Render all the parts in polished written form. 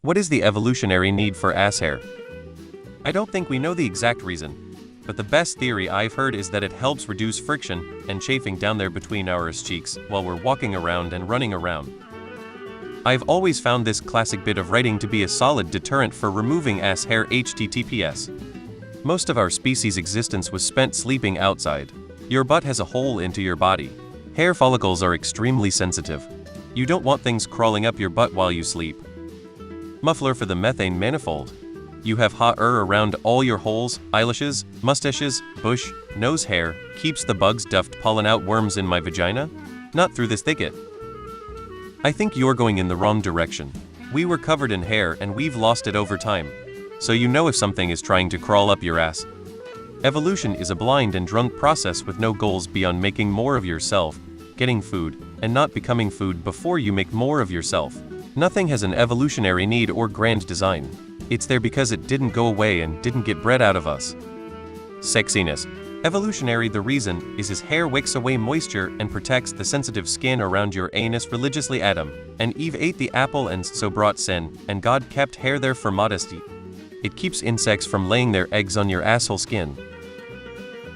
What is the evolutionary need for ass hair? I don't think we know the exact reason, but the best theory I've heard is that it helps reduce friction and chafing down there between our cheeks while we're walking around and running around. I've always found this classic bit of writing to be a solid deterrent for removing ass hair. https. Most of our species' existence was spent sleeping outside. Your butt has a hole into your body. Hair follicles are extremely sensitive. You don't want things crawling up your butt while you sleep. Muffler for the methane manifold. You have hot air around all your holes, eyelashes, mustaches, bush, nose hair, keeps the bugs duffed pollen out worms in my vagina? Not through this thicket. I think you're going in the wrong direction. We were covered in hair and we've lost it over time. So you know if something is trying to crawl up your ass. Evolution is a blind and drunk process with no goals beyond making more of yourself, getting food, and not becoming food before you make more of yourself. Nothing has an evolutionary need or grand design. It's there because it didn't go away and didn't get bred out of us. Sexiness. Evolutionary, the reason is his hair wicks away moisture and protects the sensitive skin around your anus. Religiously Adam and Eve ate the apple and so brought sin, and God kept hair there for modesty. It keeps insects from laying their eggs on your asshole skin.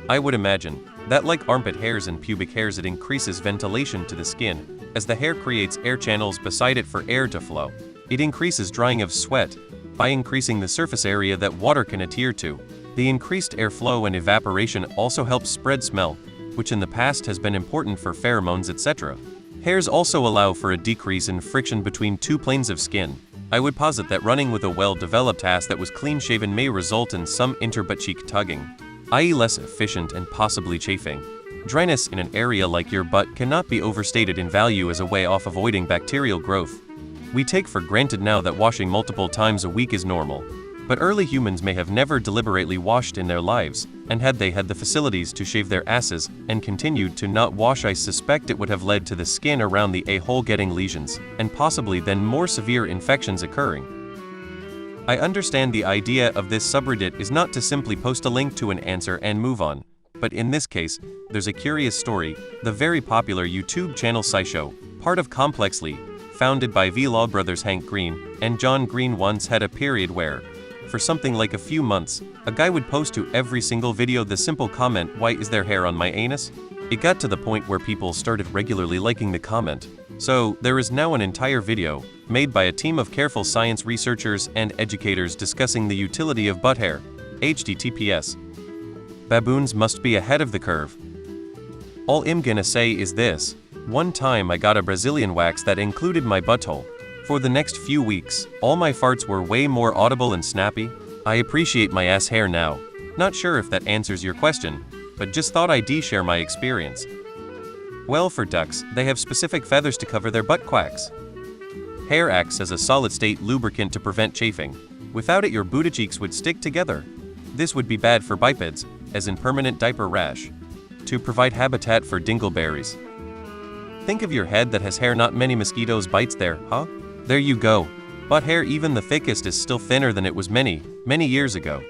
I would imagine that like armpit hairs and pubic hairs, it increases ventilation to the skin, as the hair creates air channels beside it for air to flow. It increases drying of sweat by increasing the surface area that water can adhere to. The increased airflow and evaporation also helps spread smell, which in the past has been important for pheromones, etc. Hairs also allow for a decrease in friction between two planes of skin. I would posit that running with a well-developed ass that was clean-shaven may result in some inter-butt cheek tugging, i.e. less efficient and possibly chafing. Dryness in an area like your butt cannot be overstated in value as a way of avoiding bacterial growth. We take for granted now that washing multiple times a week is normal, but early humans may have never deliberately washed in their lives, and had they had the facilities to shave their asses and continued to not wash, I suspect it would have led to the skin around the a-hole getting lesions, and possibly then more severe infections occurring. I understand the idea of this subreddit is not to simply post a link to an answer and move on, but in this case, there's a curious story. The very popular YouTube channel SciShow, part of Complexly, founded by Vlog brothers Hank Green and John Green, once had a period where, for something like a few months, a guy would post to every single video the simple comment, "Why is there hair on my anus?" It got to the point where people started regularly liking the comment. So, there is now an entire video, made by a team of careful science researchers and educators discussing the utility of butt hair. https. Baboons must be ahead of the curve. All I'm gonna say is this. One time I got a Brazilian wax that included my butthole. For the next few weeks, all my farts were way more audible and snappy. I appreciate my ass hair now. Not sure if that answers your question, but just thought I'd share my experience. Well, for ducks, they have specific feathers to cover their butt quacks. Hair acts as a solid-state lubricant to prevent chafing. Without it, your booty cheeks would stick together. This would be bad for bipeds, as in permanent diaper rash. To provide habitat for dingleberries. Think of your head that has hair, not many mosquitoes bites there, huh? There you go. Butt hair, even the thickest, is still thinner than it was many, many years ago.